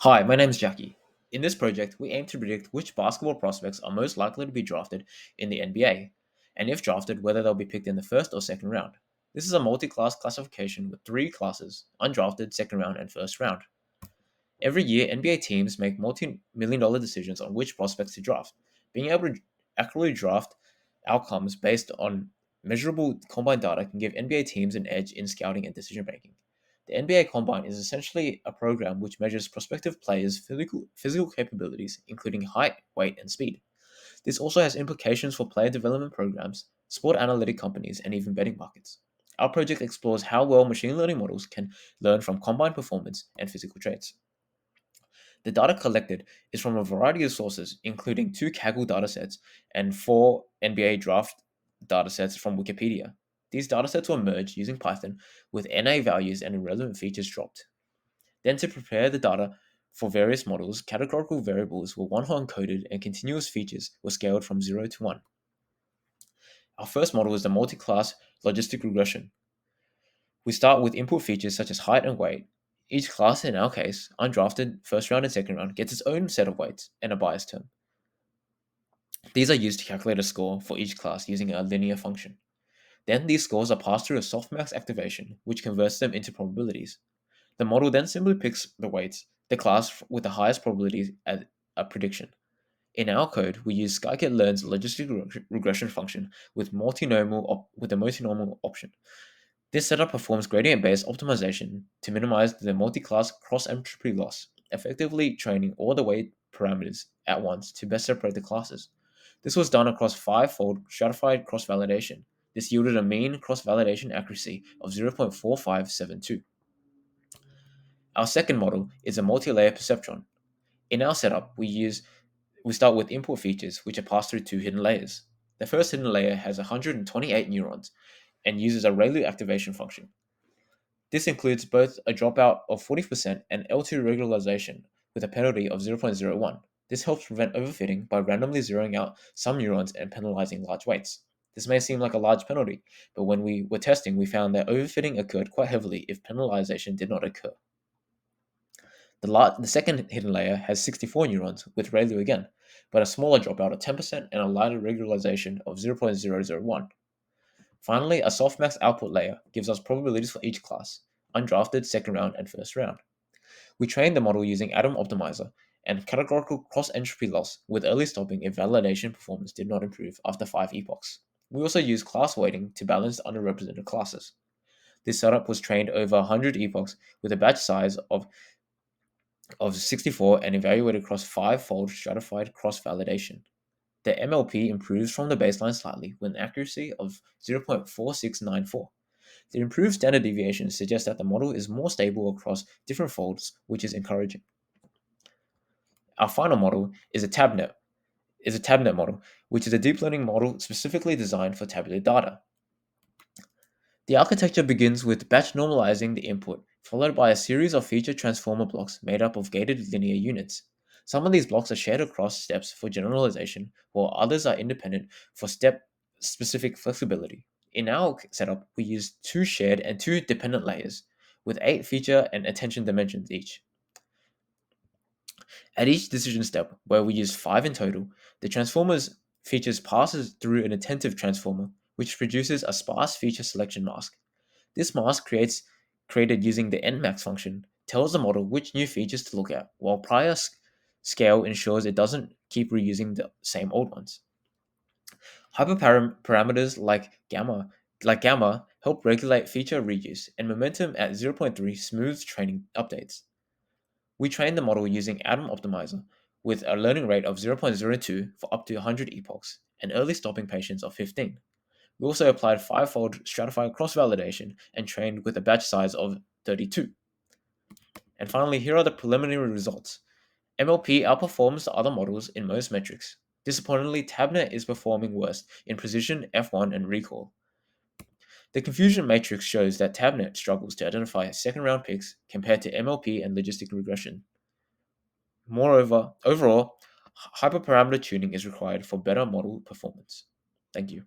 Hi, my name is Jackie. In this project, we aim to predict which basketball prospects are most likely to be drafted in the NBA, and if drafted, whether they'll be picked in the first or second round. This is a multi class classification with three classes: undrafted, second round, and first round. Every year, NBA teams make multi-million-dollar decisions on which prospects to draft. Being able to accurately draft outcomes based on measurable combine data can give NBA teams an edge in scouting and decision making. The NBA Combine is essentially a program which measures prospective players' physical capabilities, including height, weight, and speed. This also has implications for player development programs, sport analytic companies, and even betting markets. Our project explores how well machine learning models can learn from combine performance and physical traits. The data collected is from a variety of sources, including two Kaggle datasets and four NBA draft datasets from Wikipedia. These datasets were merged using Python with NA values and irrelevant features dropped. Then, to prepare the data for various models, categorical variables were one-hot encoded and continuous features were scaled from 0 to 1. Our first model is the multi-class logistic regression. We start with input features such as height and weight. Each class, in our case, undrafted, first round, and second round, gets its own set of weights and a bias term. These are used to calculate a score for each class using a linear function. Then these scores are passed through a softmax activation, which converts them into probabilities. The model then simply picks the weights, the class with the highest probability as a prediction. In our code, we use scikit-learn's logistic regression function with a multinomial option. This setup performs gradient-based optimization to minimize the multi-class cross-entropy loss, effectively training all the weight parameters at once to best separate the classes. This was done across five-fold stratified cross-validation. This yielded a mean cross-validation accuracy of 0.4572. Our second model is a multi-layer perceptron. In our setup, we start with input features, which are passed through two hidden layers. The first hidden layer has 128 neurons and uses a ReLU activation function. This includes both a dropout of 40% and L2 regularization with a penalty of 0.01. This helps prevent overfitting by randomly zeroing out some neurons and penalizing large weights. This may seem like a large penalty, but when we were testing, we found that overfitting occurred quite heavily if penalization did not occur. The second hidden layer has 64 neurons with ReLU again, but a smaller dropout of 10% and a lighter regularization of 0.001. Finally, a softmax output layer gives us probabilities for each class: undrafted, second round, and first round. We trained the model using Atom Optimizer and categorical cross-entropy loss with early stopping if validation performance did not improve after 5 epochs. We also used class weighting to balance underrepresented classes. This setup was trained over 100 epochs with a batch size of 64 and evaluated across 5-fold stratified cross-validation. The MLP improves from the baseline slightly with an accuracy of 0.4694. The improved standard deviation suggests that the model is more stable across different folds, which is encouraging. Our final model is a TabNet model, which is a deep learning model specifically designed for tabular data. The architecture begins with batch normalizing the input, followed by a series of feature transformer blocks made up of gated linear units. Some of these blocks are shared across steps for generalization, while others are independent for step specific flexibility. In our setup, we use two shared and two dependent layers, with 8 feature and attention dimensions each. At each decision step, where we use 5 in total, the transformer's features passes through an attentive transformer, which produces a sparse feature selection mask. This mask created using the nmax function tells the model which new features to look at, while prior scale ensures it doesn't keep reusing the same old ones. Hyperparameters like gamma help regulate feature reuse, and momentum at zero point 0.3 smooths training updates. We trained the model using Atom Optimizer with a learning rate of 0.02 for up to 100 epochs and early stopping patience of 15. We also applied 5-fold stratified cross-validation and trained with a batch size of 32. And finally, here are the preliminary results. MLP outperforms the other models in most metrics. Disappointingly, TabNet is performing worse in precision, F1, and recall. The confusion matrix shows that TabNet struggles to identify second-round picks compared to MLP and logistic regression. Moreover, overall, hyperparameter tuning is required for better model performance. Thank you.